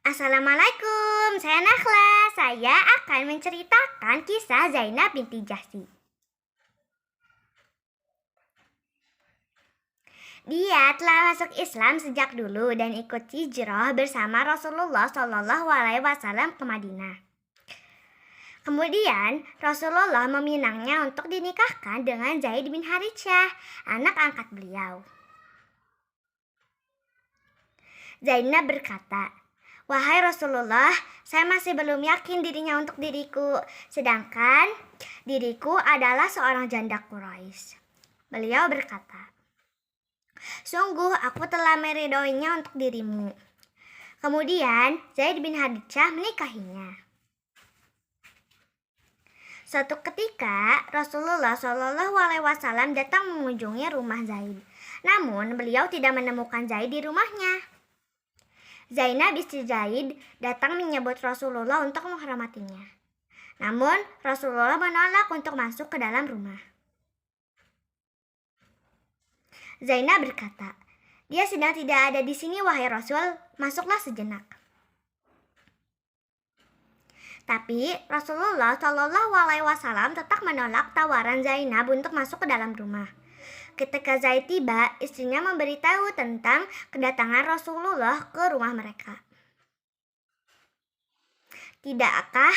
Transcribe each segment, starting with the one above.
Assalamualaikum, saya Nakhla. Saya akan menceritakan kisah Zainab binti Jahsy. Dia telah masuk Islam sejak dulu dan ikut hijrah bersama Rasulullah SAW ke Madinah. Kemudian Rasulullah meminangnya untuk dinikahkan dengan Zaid bin Harithah, anak angkat beliau. Zainab berkata, "Wahai Rasulullah, saya masih belum yakin dirinya untuk diriku, sedangkan diriku adalah seorang janda Quraisy." Beliau berkata, "Sungguh aku telah meridhoinya untuk dirimu." Kemudian Zaid bin Harithah menikahinya. Suatu ketika Rasulullah SAW datang mengunjungi rumah Zaid. Namun beliau tidak menemukan Zaid di rumahnya. Zainab istri Zaid datang menyebut Rasulullah untuk menghormatinya. Namun Rasulullah menolak untuk masuk ke dalam rumah. Zainab berkata, "Dia sedang tidak ada di sini, wahai Rasul, masuklah sejenak." Tapi Rasulullah SAW tetap menolak tawaran Zainab untuk masuk ke dalam rumah. Ketika Zaid tiba, istrinya memberitahu tentang kedatangan Rasulullah ke rumah mereka. "Tidakkah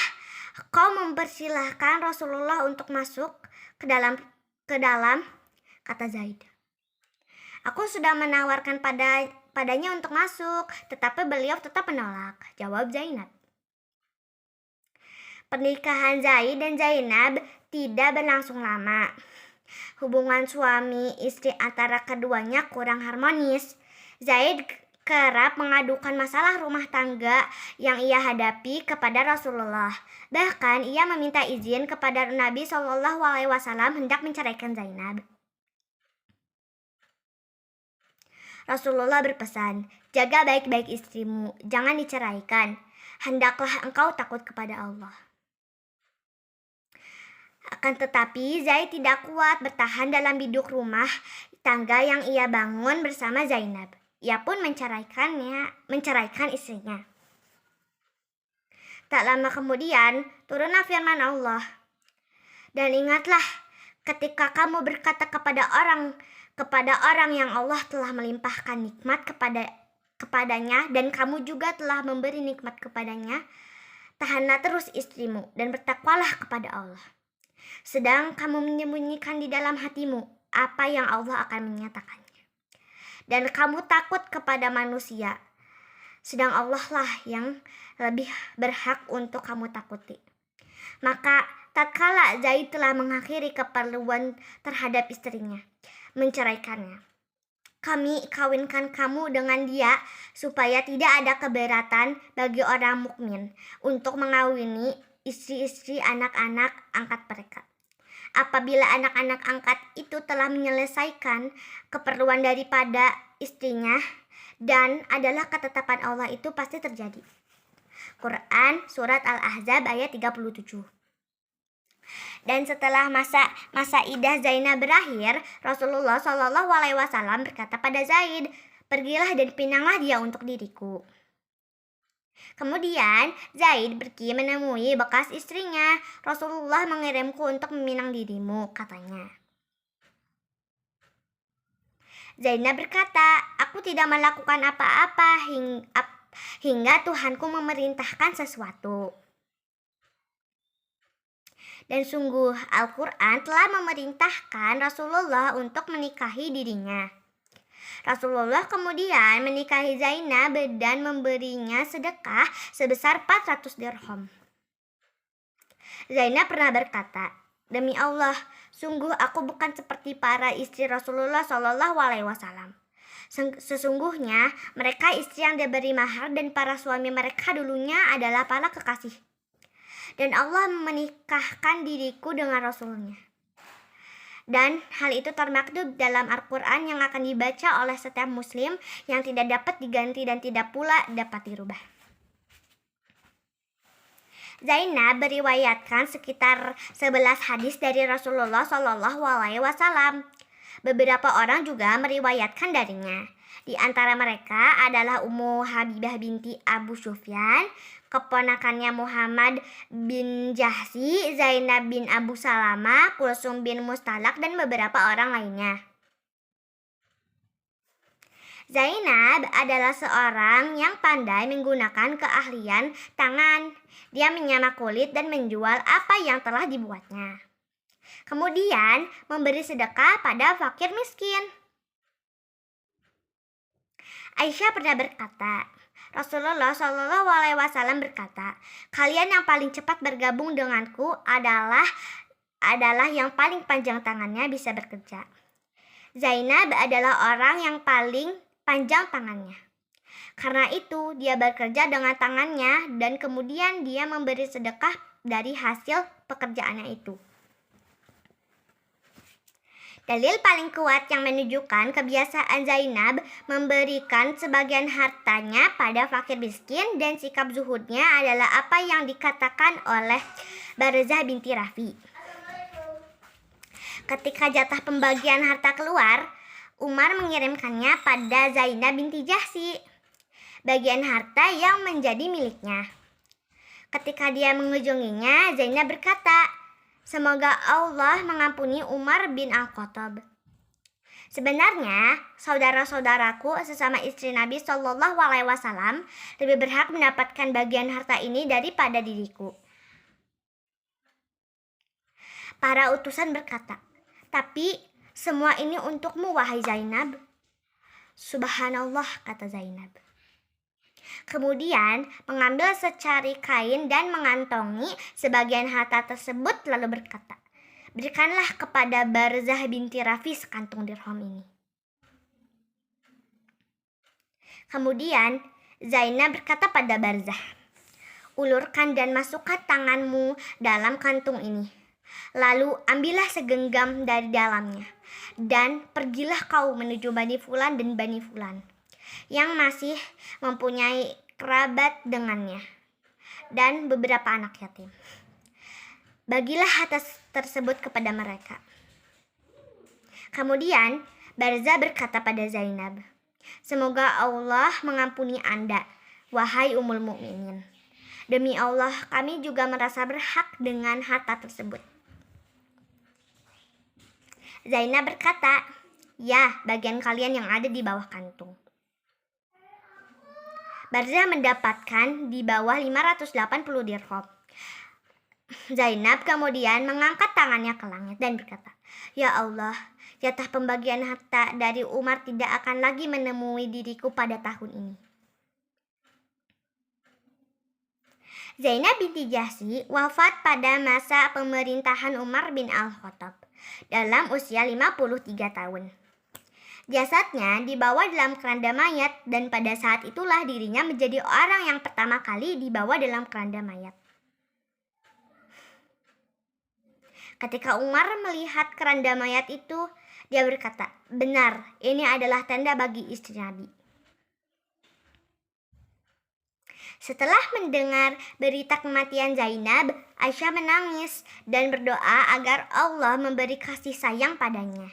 kau mempersilahkan Rasulullah untuk masuk ke dalam, kata Zaid. "Aku sudah menawarkan padanya untuk masuk, tetapi beliau tetap menolak," jawab Zainab. Pernikahan Zaid dan Zainab tidak berlangsung lama. Hubungan suami istri antara keduanya kurang harmonis. Zaid kerap mengadukan masalah rumah tangga yang ia hadapi kepada Rasulullah. Bahkan ia meminta izin kepada Nabi SAW hendak menceraikan Zainab. Rasulullah berpesan, "Jaga baik-baik istrimu, jangan diceraikan. Hendaklah engkau takut kepada Allah." Akan tetapi Zaid tidak kuat bertahan dalam biduk rumah tangga yang ia bangun bersama Zainab. Ia pun menceraikan istrinya. Tak lama kemudian turunlah firman Allah. "Dan ingatlah ketika kamu berkata kepada orang yang Allah telah melimpahkan nikmat kepadanya dan kamu juga telah memberi nikmat kepadanya, tahanlah terus istrimu dan bertakwalah kepada Allah. Sedang kamu menyembunyikan di dalam hatimu apa yang Allah akan menyatakannya. Dan kamu takut kepada manusia, sedang Allah lah yang lebih berhak untuk kamu takuti." Maka tatkala Zaid telah mengakhiri keperluan terhadap istrinya, menceraikannya, "Kami kawinkan kamu dengan dia supaya tidak ada keberatan bagi orang mukmin untuk mengawini istri-istri anak-anak angkat mereka. Apabila anak-anak angkat itu telah menyelesaikan keperluan daripada istrinya, dan adalah ketetapan Allah itu pasti terjadi." Quran Surat Al-Ahzab ayat 37. Dan setelah masa idah Zainab berakhir, Rasulullah SAW berkata pada Zaid, "Pergilah dan pinanglah dia untuk diriku." Kemudian Zaid pergi menemui bekas istrinya. "Rasulullah mengirimku untuk meminang dirimu," katanya. Zainab berkata, "Aku tidak melakukan apa-apa hingga Tuhanku memerintahkan sesuatu. Dan sungguh Al-Quran telah memerintahkan Rasulullah untuk menikahi dirinya." Rasulullah kemudian menikahi Zainab dan memberinya sedekah sebesar 400 dirham. Zainab pernah berkata, "Demi Allah, sungguh aku bukan seperti para istri Rasulullah SAW. Sesungguhnya mereka istri yang diberi mahar dan para suami mereka dulunya adalah para kekasih. Dan Allah menikahkan diriku dengan Rasulnya. Dan hal itu termaktub dalam Al-Quran yang akan dibaca oleh setiap muslim yang tidak dapat diganti dan tidak pula dapat dirubah." Zainab meriwayatkan sekitar 11 hadis dari Rasulullah SAW. Beberapa orang juga meriwayatkan darinya. Di antara mereka adalah Ummu Habibah binti Abu Sufyan, keponakannya Muhammad bin Jahsy, Zainab bin Abu Salama, Kulsum bin Mustalak, dan beberapa orang lainnya. Zainab adalah seorang yang pandai menggunakan keahlian tangan. Dia menyamak kulit dan menjual apa yang telah dibuatnya. Kemudian memberi sedekah pada fakir miskin. Aisyah pernah berkata, Rasulullah Shallallahu Alaihi Wasallam berkata, kalian yang paling cepat bergabung denganku adalah yang paling panjang tangannya bisa bekerja. Zainab adalah orang yang paling panjang tangannya. Karena itu dia bekerja dengan tangannya dan kemudian dia memberi sedekah dari hasil pekerjaannya itu. Dalil paling kuat yang menunjukkan kebiasaan Zainab memberikan sebagian hartanya pada fakir miskin dan sikap zuhudnya adalah apa yang dikatakan oleh Barzah binti Rafi. Ketika jatah pembagian harta keluar, Umar mengirimkannya pada Zainab binti Jahsy, bagian harta yang menjadi miliknya. Ketika dia mengunjunginya, Zainab berkata, semoga Allah mengampuni Umar bin Al-Khattab. Sebenarnya, saudara-saudaraku sesama istri Nabi Shallallahu Alaihi Wasallam lebih berhak mendapatkan bagian harta ini daripada diriku. Para utusan berkata, tapi semua ini untukmu wahai Zainab. Subhanallah, kata Zainab. Kemudian mengambil secari kain dan mengantongi sebagian harta tersebut lalu berkata, berikanlah kepada Barzah binti Rafi sekantung dirham ini. Kemudian Zainab berkata pada Barzah, ulurkan dan masukkan tanganmu dalam kantung ini. Lalu ambillah segenggam dari dalamnya dan pergilah kau menuju Bani Fulan dan Bani Fulan yang masih mempunyai kerabat dengannya dan beberapa anak yatim. Bagilah harta tersebut kepada mereka. Kemudian Barzah berkata pada Zainab, semoga Allah mengampuni Anda, wahai Ummul Mukminin. Demi Allah, kami juga merasa berhak dengan harta tersebut. Zainab berkata, ya, bagian kalian yang ada di bawah kantung. Barzah mendapatkan di bawah 580 dirham. Zainab kemudian mengangkat tangannya ke langit dan berkata, ya Allah, jatah pembagian harta dari Umar tidak akan lagi menemui diriku pada tahun ini. Zainab binti Jahsy wafat pada masa pemerintahan Umar bin Al-Khattab dalam usia 53 tahun. Jasadnya dibawa dalam keranda mayat dan pada saat itulah dirinya menjadi orang yang pertama kali dibawa dalam keranda mayat. Ketika Umar melihat keranda mayat itu, dia berkata, benar, ini adalah tanda bagi istri Nabi. Setelah mendengar berita kematian Zainab, Aisyah menangis dan berdoa agar Allah memberi kasih sayang padanya.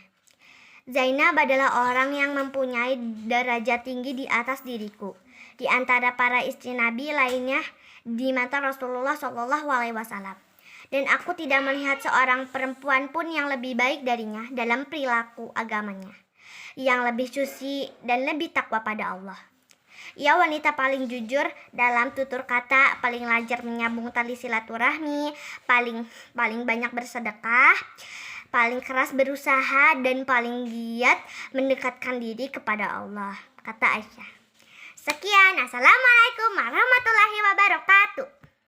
Zainab adalah orang yang mempunyai derajat tinggi di atas diriku, di antara para istri Nabi lainnya di mata Rasulullah Shallallahu Alaihi Wasallam. Dan aku tidak melihat seorang perempuan pun yang lebih baik darinya dalam perilaku agamanya, yang lebih suci dan lebih takwa pada Allah. Ia wanita paling jujur dalam tutur kata, paling lancar menyambung tali silaturahmi, paling banyak bersedekah, paling keras berusaha, dan paling giat mendekatkan diri kepada Allah, kata Aisyah. Sekian, assalamualaikum warahmatullahi wabarakatuh.